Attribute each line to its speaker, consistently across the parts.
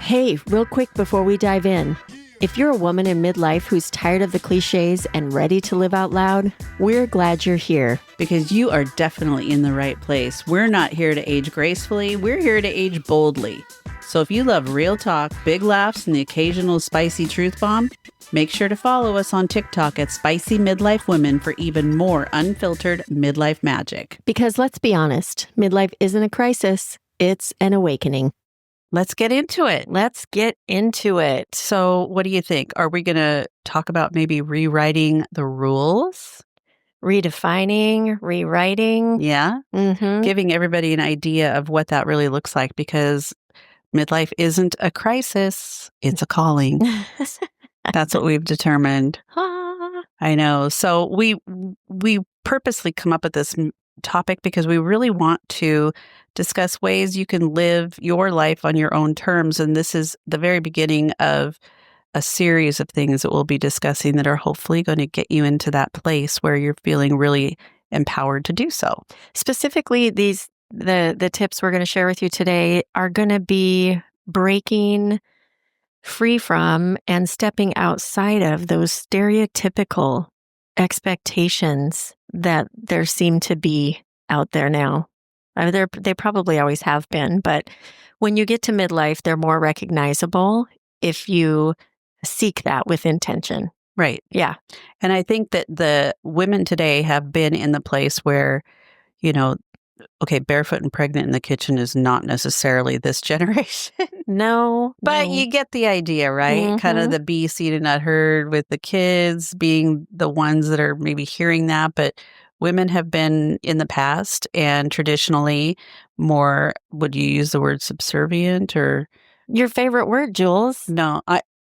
Speaker 1: Hey, real quick before we dive in. If you're a woman in midlife who's tired of the cliches and ready to live out loud, we're glad you're here.
Speaker 2: Because you are definitely in the right place. We're not here to age gracefully. We're here to age boldly. So if you love real talk, big laughs, and the occasional spicy truth bomb, make sure to follow us on TikTok at Spicy Midlife Women for even more unfiltered midlife magic.
Speaker 1: Because let's be honest, midlife isn't a crisis, it's an awakening.
Speaker 2: Let's get into it.
Speaker 1: Let's get into it.
Speaker 2: So what do you think? Are we going to talk about maybe rewriting the rules?
Speaker 1: Redefining, rewriting.
Speaker 2: Yeah.
Speaker 1: Mm-hmm.
Speaker 2: Giving everybody an idea of what that really looks like, because midlife isn't a crisis. It's a calling. That's what we've determined. I know. So we purposely come up with this topic because we really want to discuss ways you can live your life on your own terms. And this is the very beginning of a series of things that we'll be discussing that are hopefully going to get you into that place where you're feeling really empowered to do so.
Speaker 1: Specifically, the tips we're going to share with you today are going to be breaking free from and stepping outside of those stereotypical expectations that there seem to be out there now. They probably always have been, but when you get to midlife, they're more recognizable if you seek that with intention.
Speaker 2: Right.
Speaker 1: Yeah.
Speaker 2: And I think that the women today have been in the place where, okay, barefoot and pregnant in the kitchen is not necessarily this generation.
Speaker 1: No.
Speaker 2: But you get the idea, right?
Speaker 1: Mm-hmm.
Speaker 2: Kind of the be seen and not heard, with the kids being the ones that are maybe hearing that. But women have been in the past and traditionally more, would you use the word subservient or?
Speaker 1: Your favorite word, Jules?
Speaker 2: No,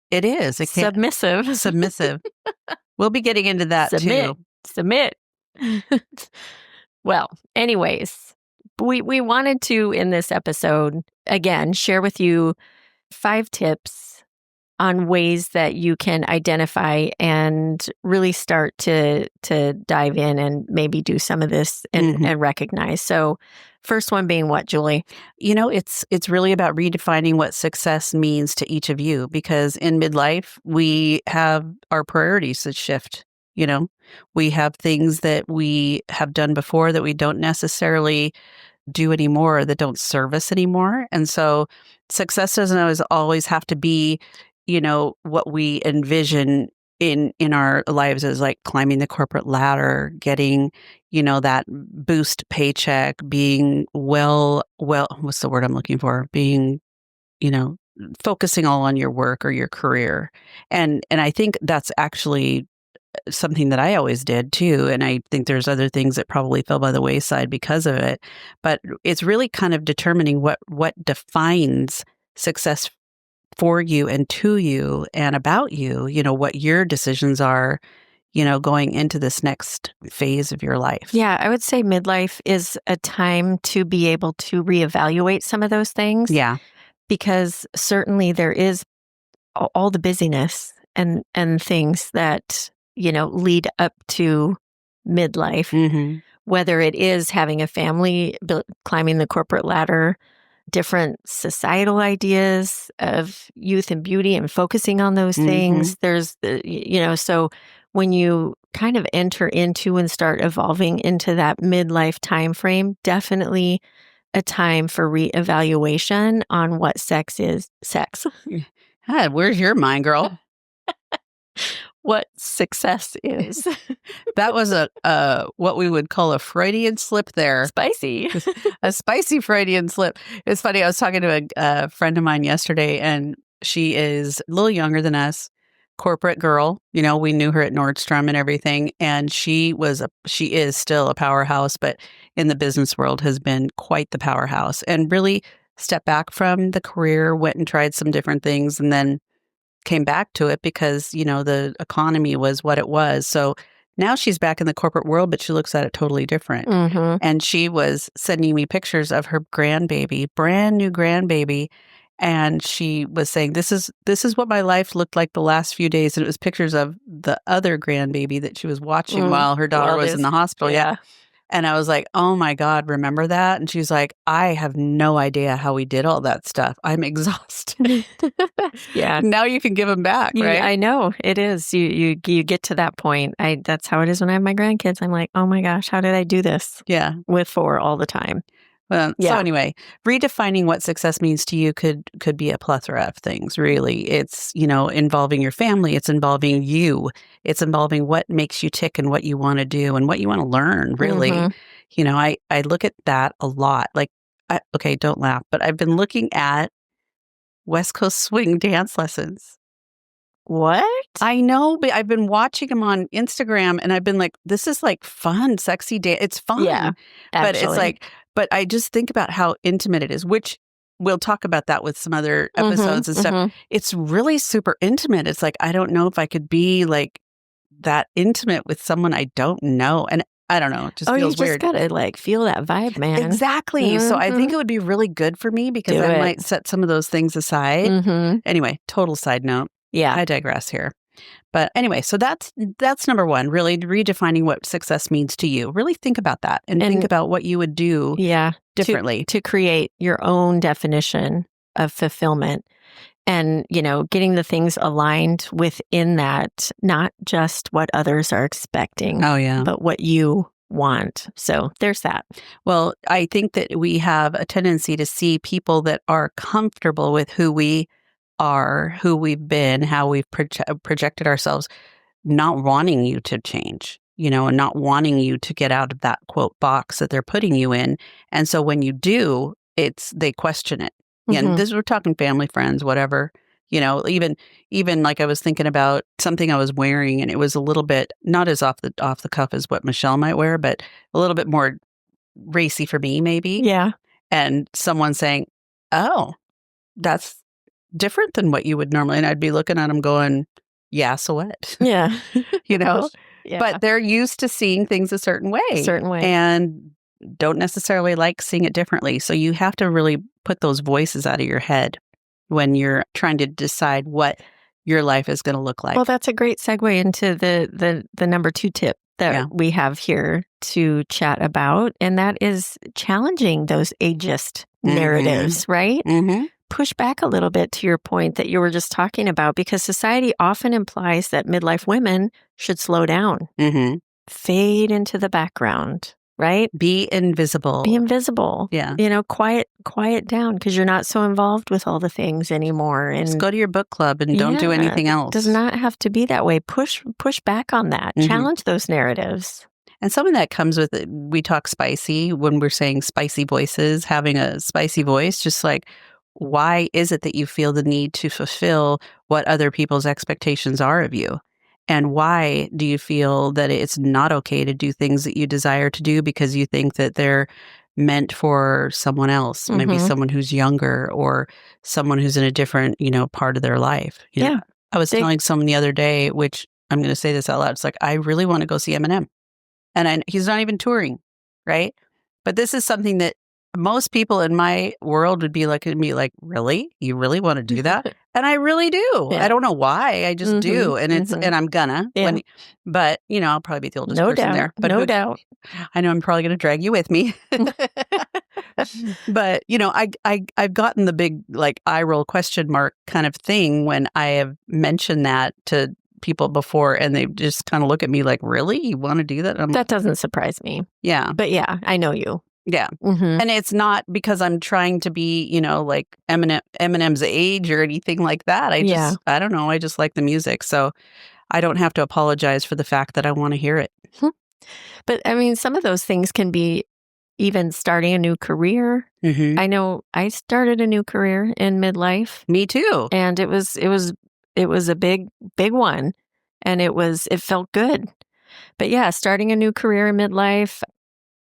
Speaker 2: it is.
Speaker 1: Submissive.
Speaker 2: Submissive. We'll be getting into that too.
Speaker 1: Submit. Well, anyways, we wanted to, in this episode, again, share with you 5 tips on ways that you can identify and really start to dive in and maybe do some of this and recognize. So first one being what, Julie?
Speaker 2: It's really about redefining what success means to each of you, because in midlife, we have our priorities that shift. We have things that we have done before that we don't necessarily do anymore, that don't serve us anymore. And so success doesn't always have to be, what we envision in our lives as like climbing the corporate ladder, getting, that boost paycheck, being well, what's the word I'm looking for? Being, focusing all on your work or your career. And I think that's actually something that I always did too. And I think there's other things that probably fell by the wayside because of it. But it's really kind of determining what defines success for you and to you and about you, what your decisions are, going into this next phase of your life.
Speaker 1: Yeah, I would say midlife is a time to be able to reevaluate some of those things.
Speaker 2: Yeah.
Speaker 1: Because certainly there is all the busyness and things that, lead up to midlife, whether it is having a family, climbing the corporate ladder, different societal ideas of youth and beauty and focusing on those things. There's, so when you kind of enter into and start evolving into that midlife time frame, definitely a time for reevaluation on what sex is. Sex.
Speaker 2: Where's your mind, girl?
Speaker 1: What success is.
Speaker 2: That was what we would call a Freudian slip there.
Speaker 1: Spicy.
Speaker 2: A spicy Freudian slip. It's funny. I was talking to a friend of mine yesterday, and she is a little younger than us, corporate girl. We knew her at Nordstrom and everything. And she is still a powerhouse, but in the business world has been quite the powerhouse, and really stepped back from the career, went and tried some different things, and then came back to it because, the economy was what it was. So now she's back in the corporate world, but she looks at it totally different. And she was sending me pictures of her grandbaby, brand new grandbaby. And she was saying, this is what my life looked like the last few days. And it was pictures of the other grandbaby that she was watching while her daughter was in the hospital. Yeah. And I was like, oh my God, remember that? And she's like, I have no idea how we did all that stuff. I'm exhausted.
Speaker 1: Yeah.
Speaker 2: Now you can give them back, right?
Speaker 1: I know it is. You get to that point. That's how it is when I have my grandkids. I'm like, oh my gosh, how did I do this?
Speaker 2: Yeah.
Speaker 1: With 4 all the time.
Speaker 2: So anyway, redefining what success means to you could be a plethora of things, really. It's, involving your family. It's involving you. It's involving what makes you tick and what you want to do and what you want to learn, really. I look at that a lot. Like, okay, don't laugh, but I've been looking at West Coast swing dance lessons.
Speaker 1: What?
Speaker 2: I know, but I've been watching them on Instagram and I've been like, this is like fun, sexy dance. It's fun.
Speaker 1: Yeah,
Speaker 2: but it's like, but I just think about how intimate it is, which we'll talk about that with some other episodes and stuff. It's really super intimate. It's like, I don't know if I could be like that intimate with someone I don't know. And I don't know. It just feels
Speaker 1: you
Speaker 2: weird.
Speaker 1: just gotta like feel that vibe, man.
Speaker 2: Exactly. So I think it would be really good for me because I might set some of those things aside. Anyway, total side note.
Speaker 1: Yeah.
Speaker 2: I digress here. But anyway, so that's number one, really redefining what success means to you. Really think about that and think about what you would do differently.
Speaker 1: To create your own definition of fulfillment and, getting the things aligned within that, not just what others are expecting.
Speaker 2: Oh, yeah.
Speaker 1: But what you want. So there's that.
Speaker 2: Well, I think that we have a tendency to see people that are comfortable with who we are, who we've been, how we've projected ourselves, not wanting you to change, and not wanting you to get out of that quote box that they're putting you in. And so when you do, they question it. And we're talking family, friends, whatever, even like I was thinking about something I was wearing and it was a little bit, not as off the cuff as what Michelle might wear, but a little bit more racy for me, maybe.
Speaker 1: Yeah.
Speaker 2: And someone saying, oh, that's different than what you would normally. And I'd be looking at them going, yeah, so what?
Speaker 1: Yeah.
Speaker 2: Yeah.
Speaker 1: But
Speaker 2: they're used to seeing things a certain way. And don't necessarily like seeing it differently. So you have to really put those voices out of your head when you're trying to decide what your life is going to look like.
Speaker 1: Well, that's a great segue into the number 2 tip that we have here to chat about. And that is challenging those ageist narratives, right? Push back a little bit to your point that you were just talking about, because society often implies that midlife women should slow down, fade into the background, right?
Speaker 2: Be invisible.
Speaker 1: Yeah. Quiet down because you're not so involved with all the things anymore. And
Speaker 2: just go to your book club and don't do anything else.
Speaker 1: It does not have to be that way. Push back on that. Challenge those narratives.
Speaker 2: And some of that comes with, we talk spicy when we're saying spicy voices, having a spicy voice, just like, why is it that you feel the need to fulfill what other people's expectations are of you? And why do you feel that it's not okay to do things that you desire to do because you think that they're meant for someone else, maybe someone who's younger or someone who's in a different, part of their life? I was telling someone the other day, which I'm going to say this out loud. It's like, I really want to go see Eminem. And he's not even touring, right? But this is something that most people in my world would be looking at me like, really? You really want to do that? And I really do. I don't know why. I just do. And and I'm gonna. But, I'll probably be the oldest person there. But
Speaker 1: no doubt.
Speaker 2: I know I'm probably going to drag you with me. But, I've gotten the big eye roll question mark kind of thing when I have mentioned that to people before and they just kind of look at me like, really? You want to do that?
Speaker 1: That doesn't surprise me.
Speaker 2: Yeah.
Speaker 1: But yeah, I know you.
Speaker 2: Yeah. And it's not because I'm trying to be, like Eminem's age or anything like that. I don't know. I just like the music. So I don't have to apologize for the fact that I want to hear it.
Speaker 1: But I mean, some of those things can be even starting a new career. I know I started a new career in midlife.
Speaker 2: Me too.
Speaker 1: And it was a big one. And it felt good. But yeah, starting a new career in midlife,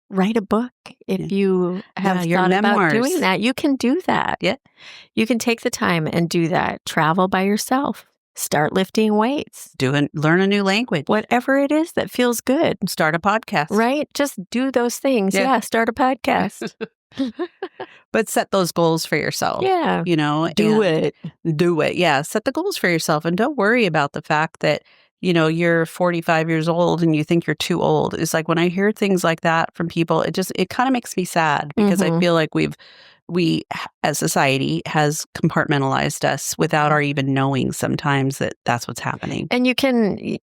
Speaker 1: write a book. If you have
Speaker 2: your
Speaker 1: thought
Speaker 2: memoirs.
Speaker 1: about doing that, you can do that.
Speaker 2: Yeah.
Speaker 1: You can take the time and do that. Travel by yourself. Start lifting weights.
Speaker 2: Learn a new language.
Speaker 1: Whatever it is that feels good.
Speaker 2: Start a podcast.
Speaker 1: Right? Just do those things. Yeah, start a podcast.
Speaker 2: But set those goals for yourself.
Speaker 1: Yeah.
Speaker 2: Do it. Yeah. Set the goals for yourself and don't worry about the fact that you're 45 years old and you think you're too old. It's like when I hear things like that from people, it kind of makes me sad because I feel like we as society has compartmentalized us without our even knowing sometimes that that's what's happening.
Speaker 1: And you can,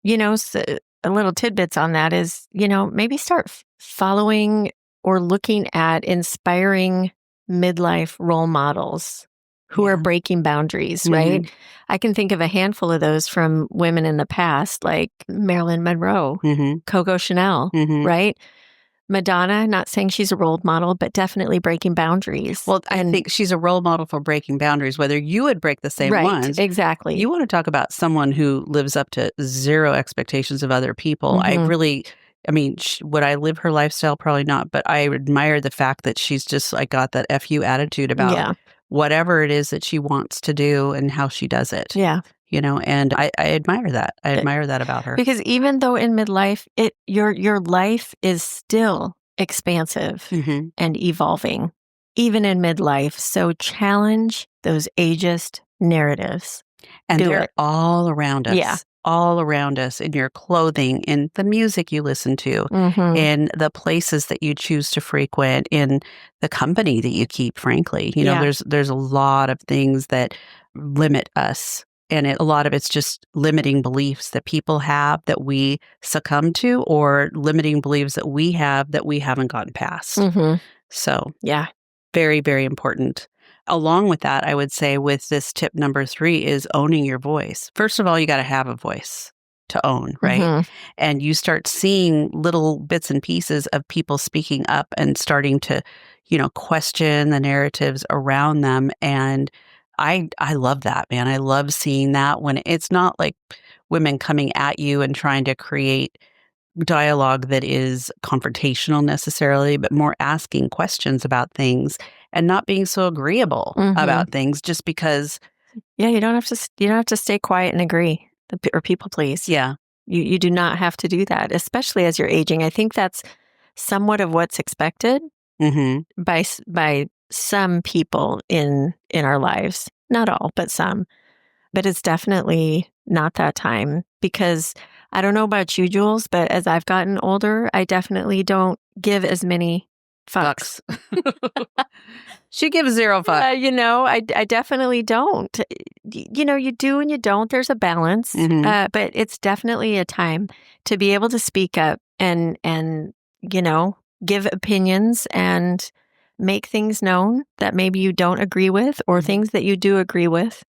Speaker 1: a little tidbits on that is, maybe start following or looking at inspiring midlife role models who are breaking boundaries, right? I can think of a handful of those from women in the past, like Marilyn Monroe, Coco Chanel, right? Madonna, not saying she's a role model, but definitely breaking boundaries.
Speaker 2: Well, I think she's a role model for breaking boundaries, whether you would break the same ones.
Speaker 1: Exactly.
Speaker 2: You want to talk about someone who lives up to zero expectations of other people. Would I live her lifestyle? Probably not, but I admire the fact that she's just like got that FU attitude about whatever it is that she wants to do and how she does it.
Speaker 1: Yeah.
Speaker 2: And I admire that. I admire that about her.
Speaker 1: Because even though in midlife, your life is still expansive and evolving, even in midlife. So challenge those ageist narratives.
Speaker 2: And they're all around us. Yeah. All around us in your clothing, in the music you listen to, in the places that you choose to frequent, in the company that you keep, frankly. There's a lot of things that limit us. And a lot of it's just limiting beliefs that people have that we succumb to, or limiting beliefs that we have that we haven't gotten past. So, very, very important. Along with that, I would say with this tip number 3 is owning your voice. First of all, you got to have a voice to own, right? And you start seeing little bits and pieces of people speaking up and starting to, question the narratives around them. And I love that, man. I love seeing that when it's not like women coming at you and trying to create dialogue that is confrontational necessarily, but more asking questions about things and not being so agreeable about things just because.
Speaker 1: Yeah, you don't have to stay quiet and agree or people please.
Speaker 2: Yeah.
Speaker 1: You do not have to do that, especially as you're aging. I think that's somewhat of what's expected by some people in our lives. Not all, but some. But it's definitely not that time, because I don't know about you, Jules, but as I've gotten older, I definitely don't give as many fucks.
Speaker 2: She gives 0 fucks.
Speaker 1: I definitely don't. You do and you don't. There's a balance. But it's definitely a time to be able to speak up and give opinions and make things known that maybe you don't agree with, or things that you do agree with.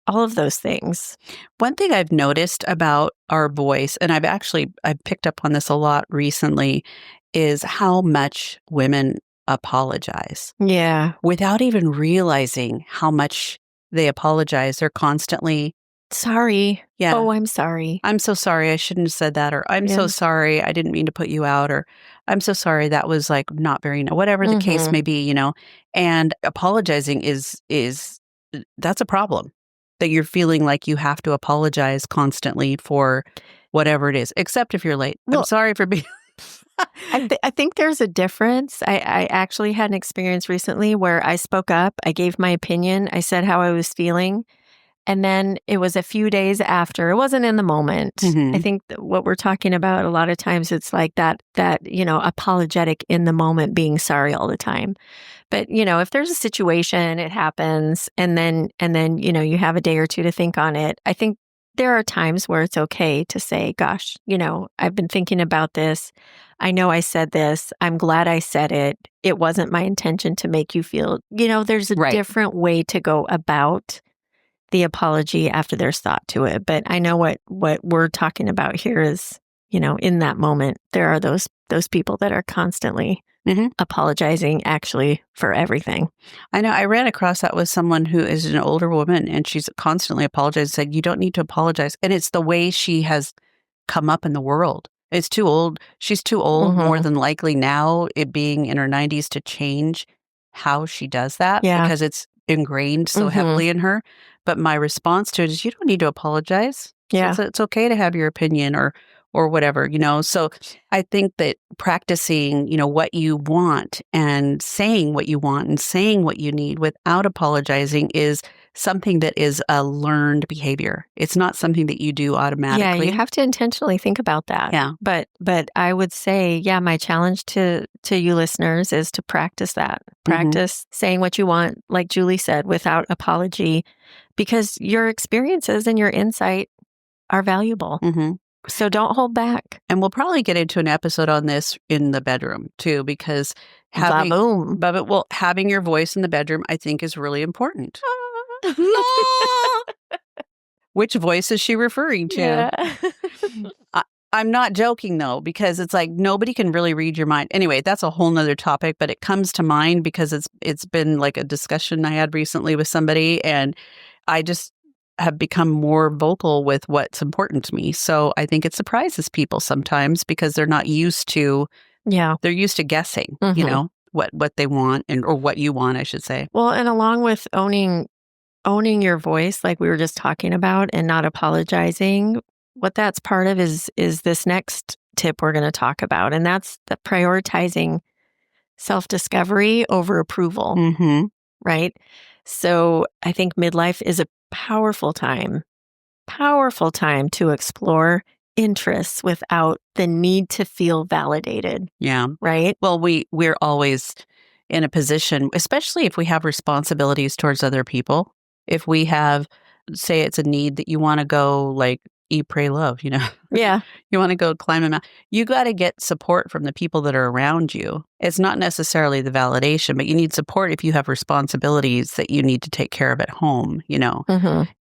Speaker 1: All of those things.
Speaker 2: One thing I've noticed about our voice, and I've picked up on this a lot recently, is how much women apologize.
Speaker 1: Yeah.
Speaker 2: Without even realizing how much they apologize. They're constantly
Speaker 1: sorry.
Speaker 2: Yeah.
Speaker 1: Oh, I'm sorry.
Speaker 2: I'm so sorry. I shouldn't have said that. Or I'm so sorry. I didn't mean to put you out. Or I'm so sorry. That was like not very, whatever the case may be, and apologizing is that's a problem, that you're feeling like you have to apologize constantly for whatever it is, except if you're late. Well, I'm sorry for being.
Speaker 1: I think there's a difference. I actually had an experience recently where I spoke up. I gave my opinion. I said how I was feeling. And then it was a few days after. It wasn't in the moment. I think what we're talking about a lot of times, it's like that apologetic in the moment, being sorry all the time. But, if there's a situation, it happens, and then you have a day or two to think on it. I think there are times where it's okay to say, gosh, I've been thinking about this. I know I said this. I'm glad I said it. It wasn't my intention to make you feel, there's a different way to go about the apology after there's thought to it. But I know what we're talking about here is, in that moment, there are those people that are constantly apologizing actually for everything.
Speaker 2: I know. I ran across that with someone who is an older woman, and she's constantly apologizing, saying, you don't need to apologize. And it's the way she has come up in the world. It's too old. She's too old, more than likely now, it being in her 90s, to change how she does that, because it's ingrained so heavily in her. But my response to it is, you don't need to apologize.
Speaker 1: Yeah.
Speaker 2: It's okay to have your opinion or whatever, So I think that practicing, what you want and saying what you want and saying what you need without apologizing is something that is a learned behavior. It's not something that you do automatically.
Speaker 1: Yeah, you have to intentionally think about that.
Speaker 2: Yeah.
Speaker 1: But I would say, yeah, my challenge to you listeners is to practice that. Practice saying what you want, like Julie said, without apology, because your experiences and your insight are valuable. So don't hold back.
Speaker 2: And we'll probably get into an episode on this in the bedroom too, because having your voice in the bedroom, I think, is really important. Which voice is she referring to?
Speaker 1: Yeah.
Speaker 2: I'm not joking though, because it's like nobody can really read your mind. Anyway, that's a whole nother topic, but it comes to mind because it's been like a discussion I had recently with somebody, and I just have become more vocal with what's important to me. So I think it surprises people sometimes because they're not used to, they're used to guessing, you know, what they want or what you want, I should say.
Speaker 1: Well, and along with owning your voice, like we were just talking about, and not apologizing, what that's part of is this next tip we're going to talk about. And that's the prioritizing self-discovery over approval, right? So I think midlife is a powerful time to explore interests without the need to feel validated.
Speaker 2: Yeah.
Speaker 1: Right?
Speaker 2: Well, we're always in a position, especially if we have responsibilities towards other people. If we have, say it's a need that you want to go like eat, pray, love, you know?
Speaker 1: Yeah.
Speaker 2: You want to go climb a mountain. You got to get support from the people that are around you. It's not necessarily the validation, but you need support if you have responsibilities that you need to take care of at home, you know?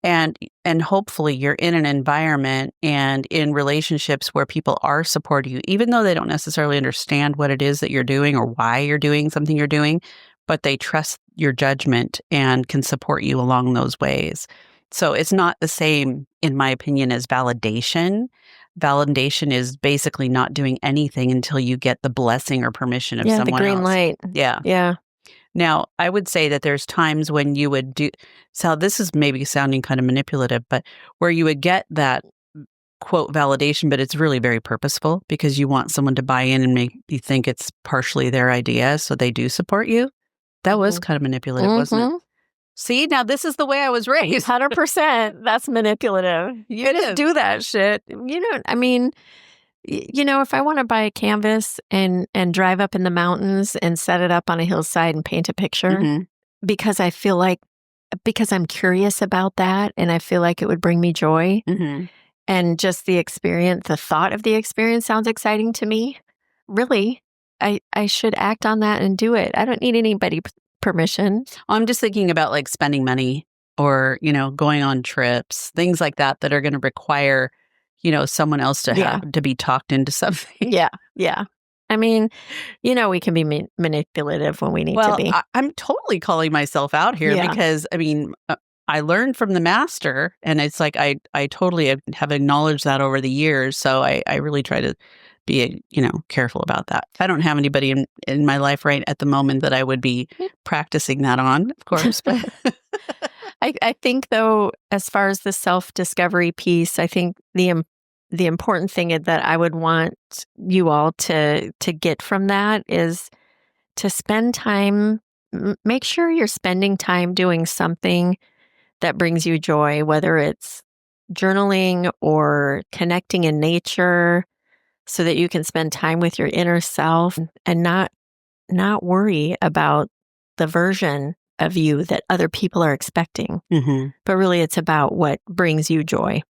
Speaker 2: And hopefully you're in an environment and in relationships where people are supporting you, even though they don't necessarily understand what it is that you're doing or why you're doing something you're doing, but they trust your judgment and can support you along those ways. So it's not the same, in my opinion, as validation. Validation is basically not doing anything until you get the blessing or permission of someone else.
Speaker 1: The green light. Yeah.
Speaker 2: Now, I would say that there's times when you would do, so this is maybe sounding kind of manipulative, but where you would get that quote validation, but it's really very purposeful because you want someone to buy in and make you think it's partially their idea, so they do support you. That was kind of manipulative, wasn't it? See, now this is the way I was raised.
Speaker 1: 100%. That's manipulative. You just do that shit. You know, I mean, you know, if I want to buy a canvas and drive up in the mountains and set it up on a hillside and paint a picture, because I feel like, because I'm curious about that and I feel like it would bring me joy, and just the experience, the thought of the experience sounds exciting to me, really, I should act on that and do it. I don't need anybody's permission.
Speaker 2: I'm just thinking about like spending money or, you know, going on trips, things like that that are going to require, you know, someone else to have to be talked into something.
Speaker 1: Yeah. I mean, you know, we can be manipulative when we need to be.
Speaker 2: I'm totally calling myself out here because, I mean, I learned from the master, and it's like I totally have acknowledged that over the years. So I really try to be, you know, careful about that. I don't have anybody in my life right at the moment that I would be practicing that on, of course. But
Speaker 1: I think, though, as far as the self-discovery piece, I think the important thing that I would want you all to get from that is to spend time, make sure you're spending time doing something that brings you joy, whether it's journaling or connecting in nature, so that you can spend time with your inner self and not worry about the version of you that other people are expecting. But really, it's about what brings you joy.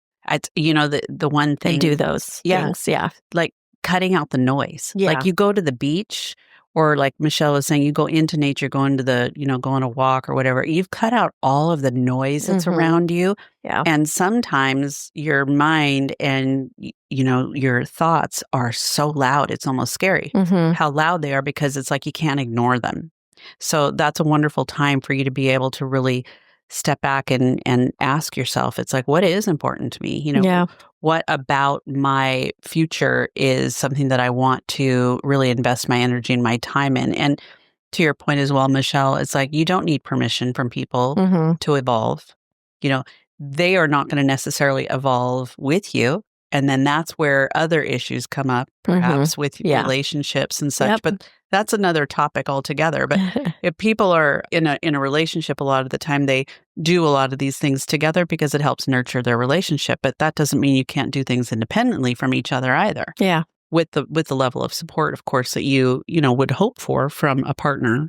Speaker 2: You know, the one thing.
Speaker 1: And do those things. Yeah.
Speaker 2: Like cutting out the noise. Like you go to the beach, or like Michelle was saying, you go into nature, go into the, you know, go on a walk or whatever. You've cut out all of the noise that's around you.
Speaker 1: Yeah.
Speaker 2: And sometimes your mind and, you know, your thoughts are so loud, it's almost scary how loud they are, because it's like you can't ignore them. So that's a wonderful time for you to be able to really step back and ask yourself, it's like, what is important to me? You know, what about my future is something that I want to really invest my energy and my time in? And to your point as well, Michelle, it's like, you don't need permission from people to evolve. You know, they are not going to necessarily evolve with you. And then that's where other issues come up, perhaps with relationships and such. But That's another topic altogether. But if people are in a relationship, a lot of the time they do a lot of these things together because it helps nurture their relationship. But that doesn't mean you can't do things independently from each other either.
Speaker 1: Yeah.
Speaker 2: With the level of support, of course, that you would hope for from a partner.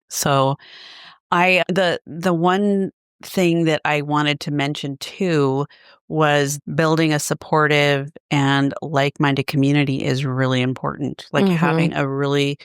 Speaker 2: So the one thing that I wanted to mention too was building a supportive and like-minded community is really important. Like having a really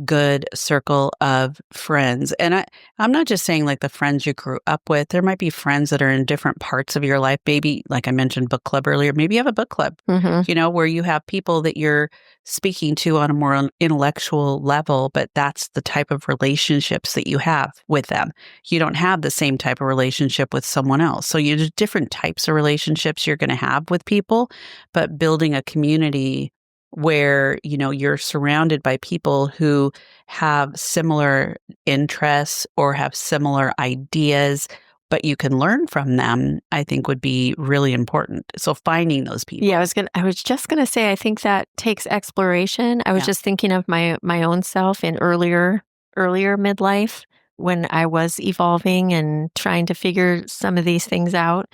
Speaker 2: good circle of friends. And I'm not just saying like the friends you grew up with. There might be friends that are in different parts of your life. Maybe, like I mentioned, book club earlier. Maybe you have a book club, where you have people that you're speaking to on a more intellectual level, but that's the type of relationships that you have with them. You don't have the same type of relationship with someone else. So there's different types of relationships you're going to have with people, but building a community where, you're surrounded by people who have similar interests or have similar ideas, but you can learn from them, I think would be really important. So finding those people.
Speaker 1: Yeah, I was just gonna say, I think that takes exploration. I was just thinking of my own self in earlier midlife when I was evolving and trying to figure some of these things out,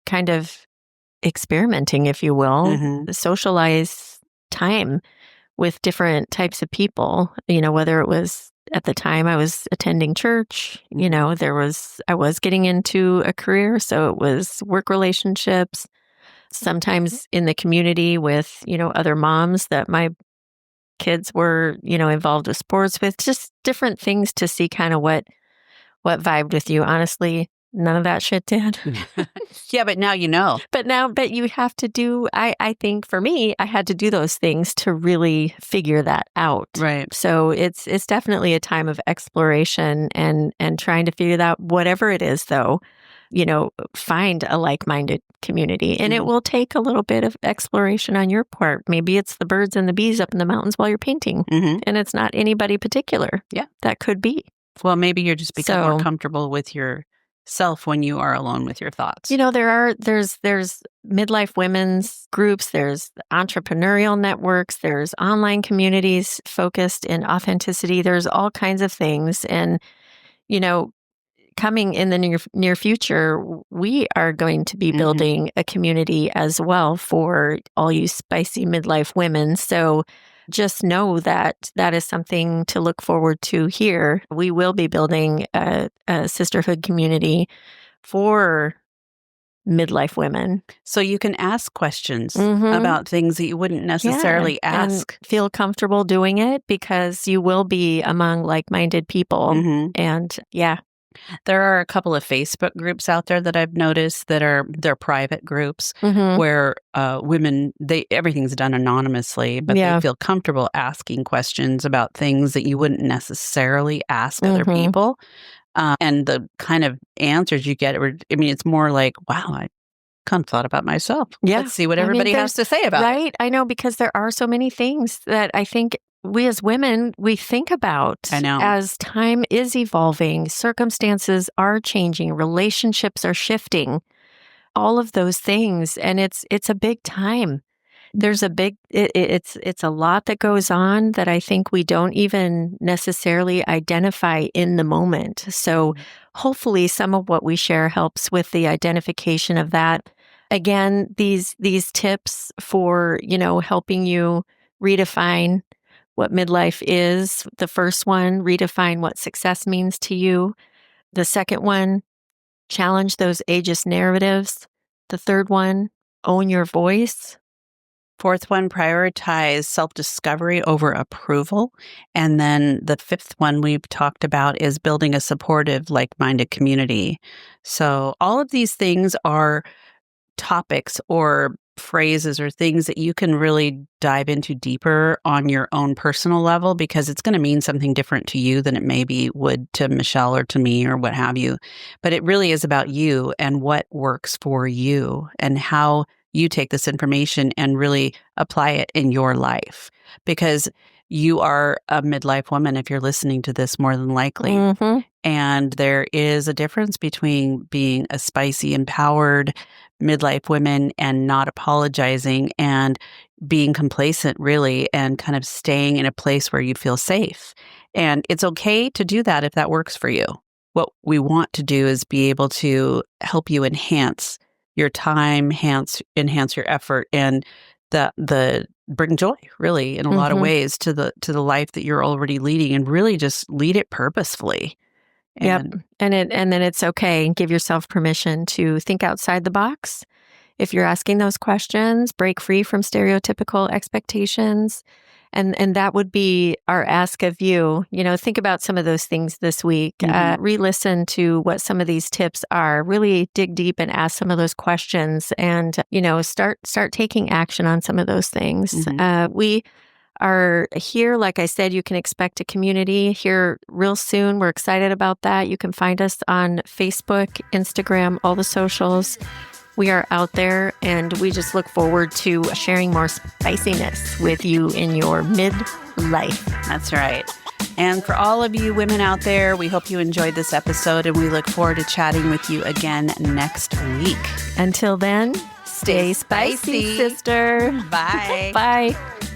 Speaker 1: kind of experimenting, if you will, socialize time with different types of people, whether it was at the time I was attending church, I was getting into a career. So it was work relationships, sometimes in the community with, other moms that my kids were, involved with sports with, just different things to see kind of what vibed with you. Honestly, none of that shit did.
Speaker 2: Yeah, but now you know.
Speaker 1: But you have to do, I think for me, I had to do those things to really figure that out.
Speaker 2: Right.
Speaker 1: So it's definitely a time of exploration and trying to figure that out, whatever it is though, find a like-minded community. And it will take a little bit of exploration on your part. Maybe it's the birds and the bees up in the mountains while you're painting. And it's not anybody particular.
Speaker 2: Yeah.
Speaker 1: That could be.
Speaker 2: Well, maybe you're just become more comfortable with yourself when you are alone with your thoughts.
Speaker 1: There's midlife women's groups, there's entrepreneurial networks, there's online communities focused in authenticity. There's all kinds of things. And, coming in the near future, we are going to be building a community as well for all you spicy midlife women. So just know that that is something to look forward to here. We will be building a sisterhood community for midlife women.
Speaker 2: So you can ask questions about things that you wouldn't necessarily ask.
Speaker 1: And feel comfortable doing it because you will be among like-minded people. And
Speaker 2: there are a couple of Facebook groups out there that I've noticed that they're private groups where women, everything's done anonymously, but they feel comfortable asking questions about things that you wouldn't necessarily ask other people. And the kind of answers you get, it's more like, wow, I kind of thought about myself.
Speaker 1: Yeah.
Speaker 2: Let's see what everybody has to say about it.
Speaker 1: Right. I know, because there are so many things that I think we as women, we think about.
Speaker 2: I know.
Speaker 1: As time is evolving, circumstances are changing, relationships are shifting, all of those things. And it's a big time. There's it's a lot that goes on that I think we don't even necessarily identify in the moment. So hopefully some of what we share helps with the identification of that. Again, these tips for, helping you redefine what midlife is. The first one, redefine what success means to you. The second one, challenge those ageist narratives. The third one, own your voice.
Speaker 2: Fourth one, prioritize self-discovery over approval. And then the fifth one we've talked about is building a supportive, like-minded community. So all of these things are topics or phrases or things that you can really dive into deeper on your own personal level, because it's going to mean something different to you than it maybe would to Michelle or to me or what have you. But it really is about you and what works for you and how you take this information and really apply it in your life. Because you are a midlife woman if you're listening to this, more than likely.
Speaker 1: Mm-hmm.
Speaker 2: And there is a difference between being a spicy, empowered midlife woman and not apologizing and being complacent, really, and kind of staying in a place where you feel safe. And it's okay to do that if that works for you. What we want to do is be able to help you enhance your time, enhance your effort, and the bring joy, really, in a lot of ways to the life that you're already leading, and really just lead it purposefully.
Speaker 1: Yep. And then it's okay. Give yourself permission to think outside the box. If you're asking those questions, break free from stereotypical expectations. And that would be our ask of you. Think about some of those things this week. Re-listen to what some of these tips are. Really dig deep and ask some of those questions, and start taking action on some of those things. We are here. Like I said, you can expect a community here real soon. We're excited about that. You can find us on Facebook, Instagram, all the socials. We are out there, and we just look forward to sharing more spiciness with you in your midlife.
Speaker 2: That's right. And for all of you women out there, we hope you enjoyed this episode, and we look forward to chatting with you again next week.
Speaker 1: Until then, stay spicy, sister.
Speaker 2: Bye.
Speaker 1: Bye.